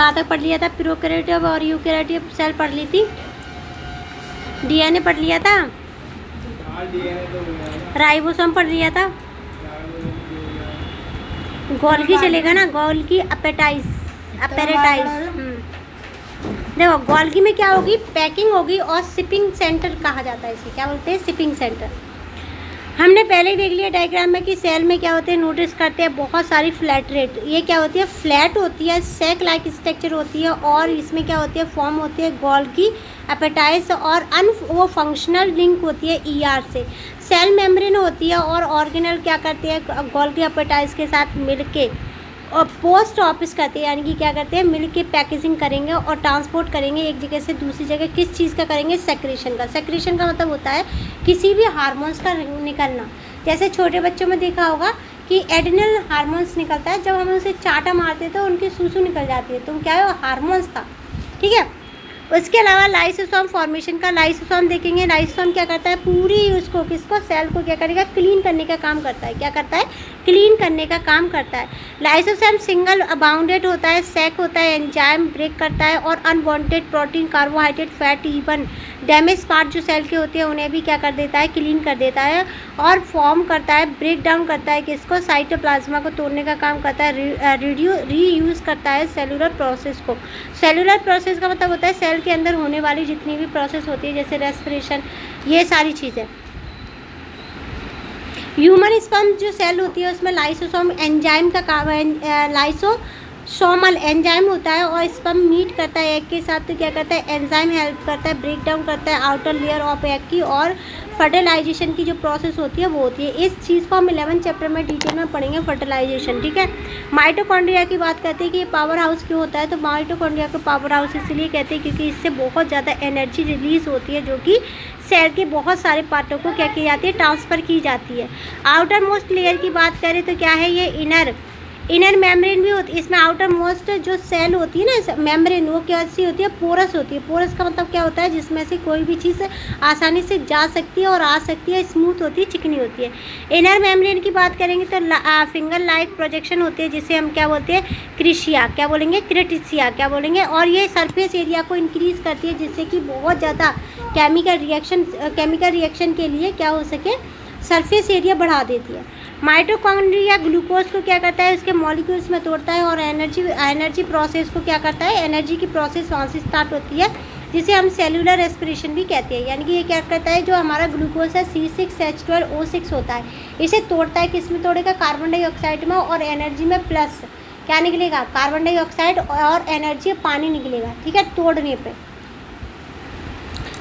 कहाँ तक पढ़ लिया था? प्रोकैरियोटिक और यूकैरियोटिक सेल पढ़ ली थी। डीएनए पढ़ लिया था। राइबोसोम पढ़ लिया था। गोल्गी चलेगा ना, गोल्गी अपेटाइज। देखो गोल्गी में क्या होगी? पैकिंग होगी और शिपिंग सेंटर कहा जाता है इसे। क्या बोलते हैं? Shipping centre. हमने पहले ही देख लिया डायग्राम में कि सेल में क्या होते हैं, नोटिस करते हैं बहुत सारी फ्लैट रेट। ये क्या होती है? फ्लैट होती है, सेक लाइक स्ट्रक्चर होती है और इसमें क्या होती है? फॉर्म होती है गोल्गी एपेटाइज और वो फंक्शनल लिंक होती है ईआर से। सेल मेम्ब्रेन होती है और ऑर्गेनल क्या करते हैं? गोल्गी एपेटाइज के साथ मिलके और पोस्ट ऑफिस करते हैं, यानी कि क्या करते हैं? मिलके पैकेजिंग करेंगे और ट्रांसपोर्ट करेंगे एक जगह से दूसरी जगह। किस चीज़ का करेंगे? सेक्रेशन का। सेक्रेशन का मतलब होता है किसी भी हार्मोन्स का निकलना। जैसे छोटे बच्चों में देखा होगा कि एड्रिनल हार्मोन्स निकलता है, जब हम उसे चाटा मारते हैं तो उनकी सूसू निकल जाती है, तो क्या है? वो हार्मोन्स था। ठीक है। उसके अलावा लाइसोसोम फॉर्मेशन का। लाइसोसोम देखेंगे, लाइसोसोम क्या करता है? पूरी उसको किसको? सेल को क्या करेगा? क्लीन करने का काम करता है। क्या करता है? क्लीन करने का काम करता है। लाइसोसोम सिंगल बाउंडेड होता है, सेक होता है, एंजाइम ब्रेक करता है और unwanted protein, carbohydrate, fat, even damage part जो सेल के होते हैं उन्हें भी क्या कर देता है? क्लीन कर देता है और फॉर्म करता है, ब्रेक डाउन करता है किसको? साइटोप्लाज्मा को तोड़ने का काम करता है, रीयूज़ करता है सेलुलर प्रोसेस को। सेलुलर प्रोसेस का मतलब होता है सेल के अंदर होने वाली जितनी भी प्रोसेस होती है, जैसे रेस्पिरेशन, ये सारी चीज़ें। ह्यूमन स्पर्म जो सेल होती है उसमें लाइसोसोम एंजाइम का काम है, लाइसोसोमल एंजाइम होता है और स्पर्म मीट करता है एग के साथ, तो क्या करता है? एंजाइम हेल्प करता है, ब्रेक डाउन करता है आउटर लेयर ऑफ एग की, और फर्टिलाइजेशन की जो प्रोसेस होती है वो होती है। इस चीज़ को हम 11 चैप्टर में डिटेल में पढ़ेंगे, फर्टिलाइजेशन। ठीक है। माइटोकॉन्ड्रिया की बात करते हैं कि ये पावर हाउस क्यों होता है, तो माइटोकॉन्ड्रिया को पावर हाउस इसलिए कहते हैं क्योंकि इससे बहुत ज़्यादा एनर्जी रिलीज होती है, जो कि सेल के बहुत सारे पार्टों को क्या की जाती है? ट्रांसफ़र की जाती है। आउटर मोस्ट लेयर की बात करें तो क्या है? ये इनर मेम्ब्रेन भी होती है। इसमें आउटर मोस्ट जो सेल होती है ना मेम्ब्रेन, वो कैसी होती है? पोरस होती है। पोरस का मतलब क्या होता है? जिसमें से कोई भी चीज़ आसानी से जा सकती है और आ सकती है, स्मूथ होती है, चिकनी होती है। इनर मेम्ब्रेन की बात करेंगे तो फिंगर लाइक प्रोजेक्शन होती है, जिसे हम क्या बोलते हैं? क्रिशिया। क्या बोलेंगे? क्रिटिसिया क्या बोलेंगे? और ये सरफेस एरिया को इंक्रीज़ करती है, जिससे कि बहुत ज़्यादा केमिकल रिएक्शन के लिए क्या हो सके? सरफेस एरिया बढ़ा देती है। माइटोकॉन्ड्रिया ग्लूकोज को क्या करता है? उसके मॉलिक्यूल्स में तोड़ता है और एनर्जी प्रोसेस को क्या करता है? एनर्जी की प्रोसेस वहाँ से स्टार्ट होती है, जिसे हम सेलुलर रेस्पिरेशन भी कहते हैं। यानी कि ये क्या करता है? जो हमारा ग्लूकोज है C6H12O6 होता है, इसे तोड़ता है। किस में तोड़ेगा? कार्बन डाइऑक्साइड में, और एनर्जी में प्लस क्या निकलेगा? कार्बन डाइऑक्साइड और एनर्जी पानी निकलेगा। ठीक है, तोड़ने पर।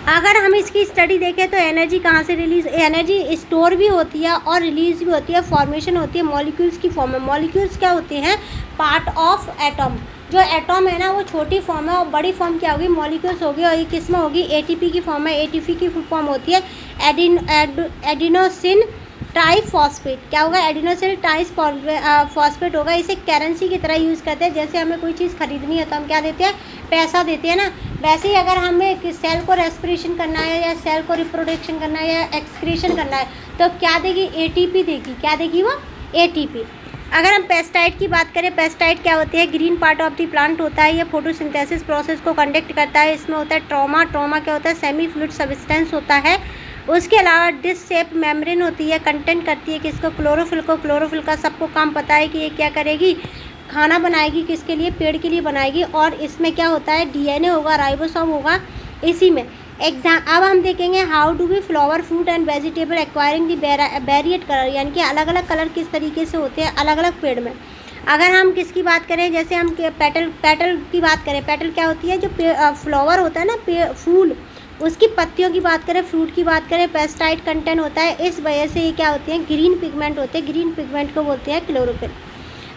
अगर हम इसकी स्टडी देखें तो एनर्जी कहाँ से रिलीज? एनर्जी स्टोर भी होती है और रिलीज भी होती है, फॉर्मेशन होती है मॉलिक्यूल्स की फॉर्म में। मॉलिक्यूल्स क्या होते हैं? Part of atom. जो एटम है ना वो छोटी फॉर्म है और बड़ी फॉर्म क्या होगी? मॉलिक्यूल्स होगी, और ये किस में होगी? एटीपी की फॉर्म है। एटीपी की फुल फॉर्म होती है एडिनोसिन ट्राइफॉस्फेट। क्या होगा? एडिनोसिन ट्राइफॉस्फेट होगा। इसे करेंसी की तरह यूज़ करते हैं। जैसे हमें कोई चीज़ खरीदनी है तो हम क्या देते हैं? पैसा देते हैं ना। वैसे ही अगर हमें सेल को रेस्पिरेशन करना है या सेल को रिप्रोडक्शन करना है या एक्सक्रीशन करना है तो क्या देगी? एटीपी देगी। क्या देगी वो? एटीपी। अगर हम पेस्टाइड की बात करें, पेस्टाइड क्या होती है? Green part of the plant होता है। ये फोटोसिंथेसिस प्रोसेस को कंडक्ट करता है। इसमें होता है ट्रॉमा क्या होता है? सेमी फ्लूइड सब्सटेंस होता है। उसके अलावा डिस्क शेप मेम्ब्रेन होती है, कंटेंट करती है किसको? क्लोरोफिल को। क्लोरोफिल का सबको काम पता है कि ये क्या करेगी? खाना बनाएगी। किसके लिए? पेड़ के लिए बनाएगी। और इसमें क्या होता है? डीएनए होगा, राइबोसोम होगा इसी में। अब हम देखेंगे how do we flower, fruit and vegetable acquiring the varied colour, यानी कि अलग अलग कलर किस तरीके से होते हैं अलग अलग पेड़ में। अगर हम किसकी बात करें, जैसे हम पेटल की बात करें, पेटल क्या होती है? जो फ्लावर होता है ना, फूल, उसकी पत्तियों की बात करें, फ्रूट की बात करें, पेस्टाइड कंटेंट होता है। इस वजह से ये क्या होती हैं? ग्रीन पिगमेंट होते हैं। ग्रीन पिगमेंट को बोलते हैं क्लोरोफिल।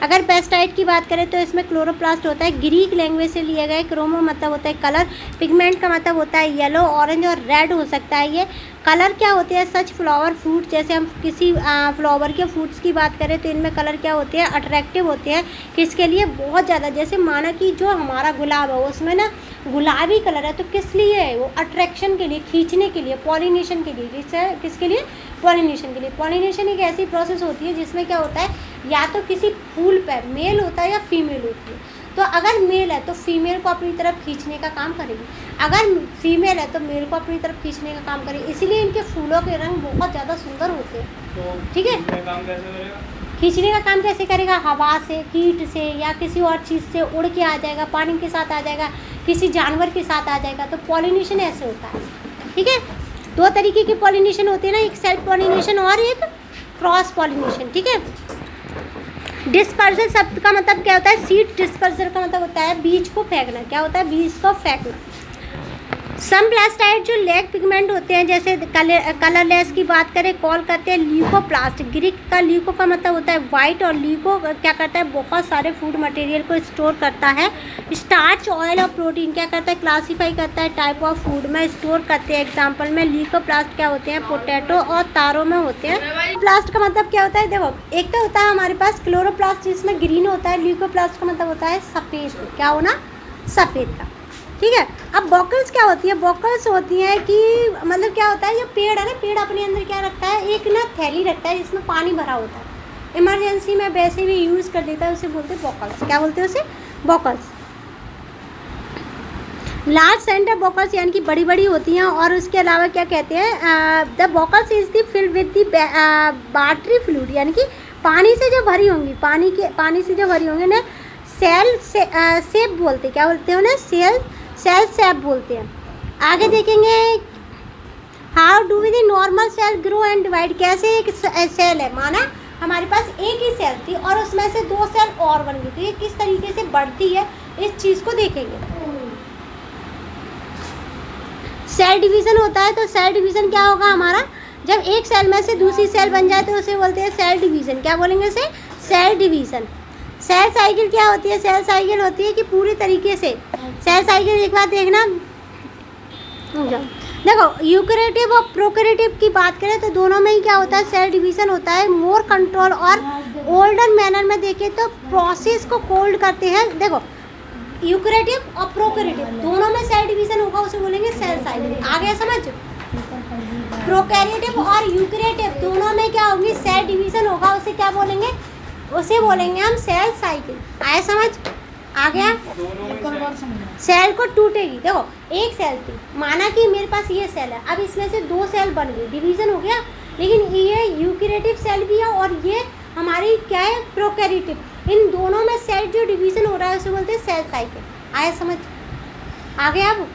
अगर पेस्टाइड की बात करें तो इसमें क्लोरोप्लास्ट होता है, ग्रीक लैंग्वेज से लिया गया है। क्रोमो मतलब होता है कलर, पिगमेंट का मतलब होता है येलो, ऑरेंज और रेड हो सकता है। ये कलर क्या होते हैं? सच फ्लावर फ्रूट, जैसे हम किसी फ्लावर के फ्रूट्स की बात करें तो इनमें कलर क्या होते हैं? अट्रैक्टिव होते हैं। किसके लिए? बहुत ज़्यादा। जैसे माना कि जो हमारा गुलाब है उसमें ना गुलाबी कलर है, तो किस लिए है वो? अट्रैक्शन के लिए, खींचने के लिए, पॉलिनेशन के लिए। किसके लिए? पॉलिनेशन के लिए। पॉलिनेशन एक ऐसी प्रोसेस होती है जिसमें क्या होता है? या तो किसी फूल पर मेल होता है या फीमेल होती है। तो अगर मेल है तो फीमेल को अपनी तरफ खींचने का काम करेगी, अगर फीमेल है तो मेल को अपनी तरफ खींचने का काम करेगी। इसीलिए इनके फूलों के रंग बहुत ज़्यादा सुंदर होते हैं। तो ठीक है, काम कैसे करेगा? खींचने का काम कैसे करेगा? हवा से, कीट से, या किसी और चीज़ से उड़ के आ जाएगा, पानी के साथ आ जाएगा, किसी जानवर के साथ आ जाएगा। तो पॉलिनेशन ऐसे होता है। ठीक है, दो तरीके की पॉलिनेशन होती है ना, एक सेल्फ पॉलिनेशन और एक क्रॉस पॉलिनेशन। ठीक है, डिस्पर्सल शब्द का मतलब क्या होता है? सीड डिस्पर्सल का मतलब होता है बीज को फेंकना। क्या होता है? बीज को फेंकना। सम प्लास्टाइड जो लेग पिगमेंट होते हैं, जैसे कलरलेस की बात करें, कॉल करते हैं ल्यूकोप्लास्ट। ग्रीक का ल्यूको का मतलब होता है वाइट, और ल्यूको क्या करता है? बहुत सारे फूड मटेरियल को स्टोर करता है। स्टार्च, ऑयल और प्रोटीन क्या करता है? क्लासीफाई करता है टाइप ऑफ फूड में, स्टोर करते हैं। एग्जाम्पल में ल्यूकोप्लास्ट क्या होते हैं? पोटैटो और तारों में होते हैं। प्लास्ट का मतलब क्या होता है? देखो, एक तो होता है हमारे पास क्लोरोप्लास्ट जिसमें ग्रीन होता है। ल्यूकोप्लास्ट का मतलब होता है सफ़ेद। क्या होना? सफ़ेद का। ठीक है, अब बॉकल्स क्या होती है? बॉकल्स होती हैं कि मतलब क्या होता है, जो पेड़ है ना, पेड़ अपने अंदर क्या रखता है? एक ना थैली रखता है जिसमें पानी भरा होता है। इमरजेंसी में वैसे भी यूज़ कर देता है, उसे बोलते हैं बॉकल्स। क्या बोलते हैं उसे? बॉकल्स। लार्ज सेंटर बॉकल्स यानी कि बड़ी बड़ी होती हैं। और उसके अलावा क्या कहते हैं? The vacuoles is the filled with the watery fluid, यानी कि पानी से जो भरी होंगी, पानी से जो भरी होंगी ना, सेल शेप बोलते हैं। क्या बोलते हैं उन्हें? सेल शेप बोलते हैं। आगे देखेंगे, how do we the normal cell grow and divide. कैसे एक सेल है, माना हमारे पास एक ही सेल थी और उसमें से दो सेल और बन गई, तो ये किस तरीके से बढ़ती है, इस चीज़ को देखेंगे। सेल डिवीज़न होता है, तो सेल डिवीज़न क्या होगा हमारा? जब एक सेल में से दूसरी सेल बन जाए तो उसे बोलते हैं सेल डिवीज़न। क्या बोलेंगे उसे? Cell division. सेल साइकिल क्या होती है? सेल साइकिल होती है कि पूरी तरीके से सेल साइकिल, एक बार देखना, देखो यूकैरियोटिक और प्रोकैरियोटिक की बात करें तो दोनों में ही क्या होता है? सेल डिवीज़न होता है। मोर कंट्रोल और ओल्डर मैनर में देखें तो प्रोसेस को कोल्ड करते हैं। देखो, यूकैरियोटिक और प्रोकैरियोटिक दोनों में सेल डिवीज़न होगा, उसे बोलेंगे सेल साइकिल। आ गया समझ? प्रोकैरियोटिक और यूकैरियोटिक दोनों में क्या होगी? सेल डिवीज़न होगा, उसे क्या बोलेंगे? उसे बोलेंगे हम सेल साइकिल। आया समझ? आ गया? सेल को टूटेगी। देखो, एक सेल थी, माना कि मेरे पास ये सेल है, अब इसमें से दो सेल बन गई, डिवीज़न हो गया। लेकिन ये यूकैरियोटिक सेल भी है और ये हमारी क्या है? प्रोकैरियोटिक। इन दोनों में सेल जो डिवीज़न हो रहा है उसे बोलते हैं सेल साइकिल। आया समझ? आ गया? अब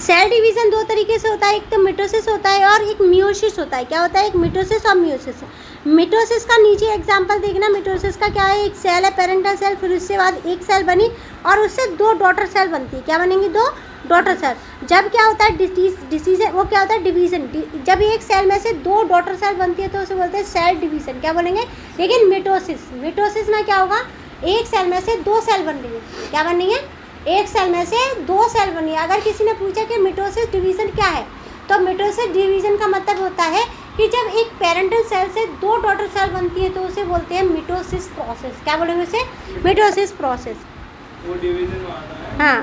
सेल डिवीज़न दो तरीके से होता है, एक तो मिटोसिस होता है और एक मियोसिस होता है। क्या होता है? एक मिटोसिस और मियोसिस। मिटोसिस का नीचे एग्जांपल देखना। मिटोसिस का क्या है? एक सेल है, पेरेंटल सेल, फिर उसके बाद एक सेल बनी और उससे दो डॉटर सेल बनती है। क्या बनेंगी? दो डॉटर सेल। जब क्या होता है? डिसीजन, वो क्या होता है? डिवीज़न। जब एक सेल में से दो डॉटर सेल बनती है तो उसे बोलते हैं सेल डिवीज़न। क्या बोलेंगे? लेकिन मिटोसिस में क्या होगा? एक सेल में से दो सेल बन रही है। क्या बन रही है? एक सेल में से दो सेल बनी है। अगर किसी ने पूछा कि मिटोसिस डिवीज़न क्या है, तो मिटोसिस डिवीज़न का मतलब होता है कि जब एक पेरेंटल सेल से दो डॉटर सेल बनती है तो उसे बोलते हैं मिटोसिस प्रोसेस। क्या बोलेंगे उसे? Mitosis process. वो डिवीजन आता है। हाँ,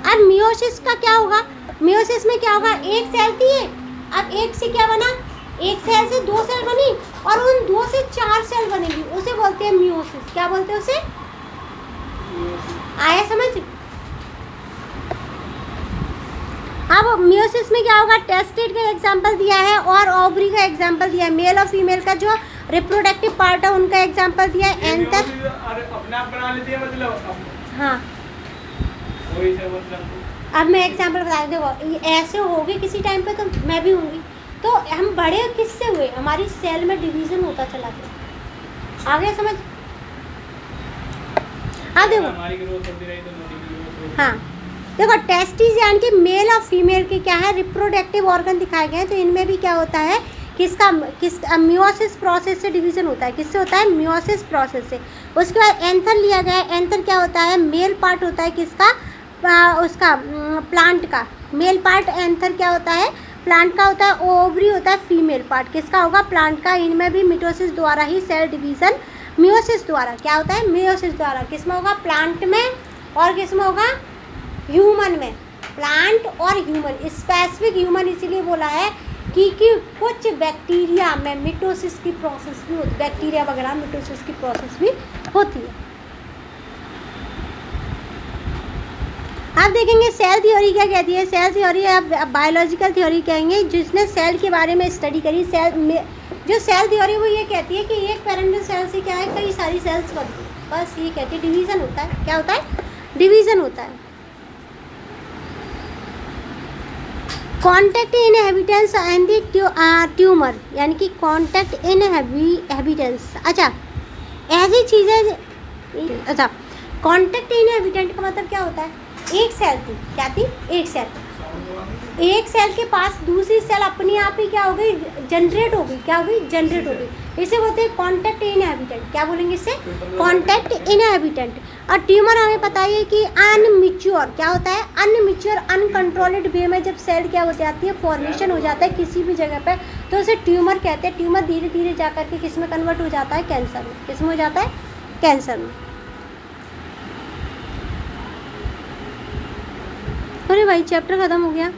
अब मियोसिस का क्या होगा? मियोसिस में क्या होगा? एक सेल थी, अब एक से क्या बना? एक सेल से दो सेल बनी और उन दो से चार सेल बनेगी, उसे बोलते हैं मियोसिस। क्या बोलते हैं उसे? आया समझ? अब मियोसिस में क्या होगा? टेस्टेड का एग्जांपल दिया है और ओवरी का एग्जांपल दिया है। मेल और फीमेल का जो रिप्रोडक्टिव पार्ट है उनका एग्जांपल दिया है। एंथर अपने आप बना लेती है मतलब। हाँ, वही से मतलब। अब मैं एग्जांपल बता दूँ। देखो, ऐसे होगी किसी टाइम पे तो मैं भी होंगी, तो हम बड़े किससे हुए? हमारी सेल में डिवीज़न होता चला गया। आ गया समझ? हाँ देखो, हमारी ग्रोथ होती रही तो नोटी की ग्रोथ होगी। हाँ देखो, टेस्टिस यानी कि मेल और फीमेल के क्या है? रिप्रोडक्टिव ऑर्गन दिखाए गए हैं। तो इनमें भी क्या होता है? मियोसिस प्रोसेस से डिवीज़न होता है। किससे होता है? मियोसिस प्रोसेस से। उसके बाद एंथर लिया गया है। एंथर क्या होता है? मेल पार्ट होता है किसका? उसका प्लांट का मेल पार्ट। एंथर क्या होता है? प्लांट का होता है। ओवरी होता है फीमेल पार्ट। किसका होगा? प्लांट का। इनमें भी मिटोसिस द्वारा ही सेल डिवीज़न, मियोसिस द्वारा क्या होता है? मियोसिस द्वारा। किस में होगा? प्लांट में। और किस में होगा? ह्यूमन में। प्लांट और ह्यूमन, स्पेसिफिक ह्यूमन इसीलिए बोला है कि कुछ बैक्टीरिया में मिटोसिस की प्रोसेस भी होती है। बैक्टीरिया वगैरह मिटोसिस की प्रोसेस भी होती है। आप देखेंगे सेल थ्योरी क्या कहती है। सेल थ्योरी आप बायोलॉजिकल थ्योरी कहेंगे, जिसने सेल के बारे में स्टडी करी। सेल में जो सेल थ्योरी वो ये कहती है कि एक पेरेंटल सेल से क्या है, कई सारी सेल्स बनती है। बस ये कहती है डिवीज़न होता है। क्या होता है? डिवीज़न होता है। कॉन्टैक्ट इनहेबिटेंस एंड द ट्यूमर, यानी कि कॉन्टैक्ट इनहेबिटेंस। अच्छा, ऐसी चीज़ें, अच्छा कॉन्टैक्ट इनहेबिटेंट का मतलब क्या होता है? एक सेल थी, क्या थी? एक सेल। एक सेल के पास दूसरी सेल अपने आप ही क्या हो गई? जनरेट हो गई। क्या हो गई? जनरेट हो गई। इसे बोलते हैं कॉन्टैक्ट इनहेबिटेंट। क्या बोलेंगे इसे? Contact inhabitant. और ट्यूमर हमें पता है कि अनमिच्योर, क्या होता है? अनमिच्योर अनकंट्रोल्ड वे में जब सेल क्या हो जाती है, फॉर्मेशन हो जाता है किसी भी जगह पर, तो उसे ट्यूमर कहते हैं। ट्यूमर धीरे धीरे जा करके किस में कन्वर्ट हो जाता है? कैंसर में। किस में हो जाता है? कैंसर में। अरे भाई चैप्टर ख़त्म हो गया।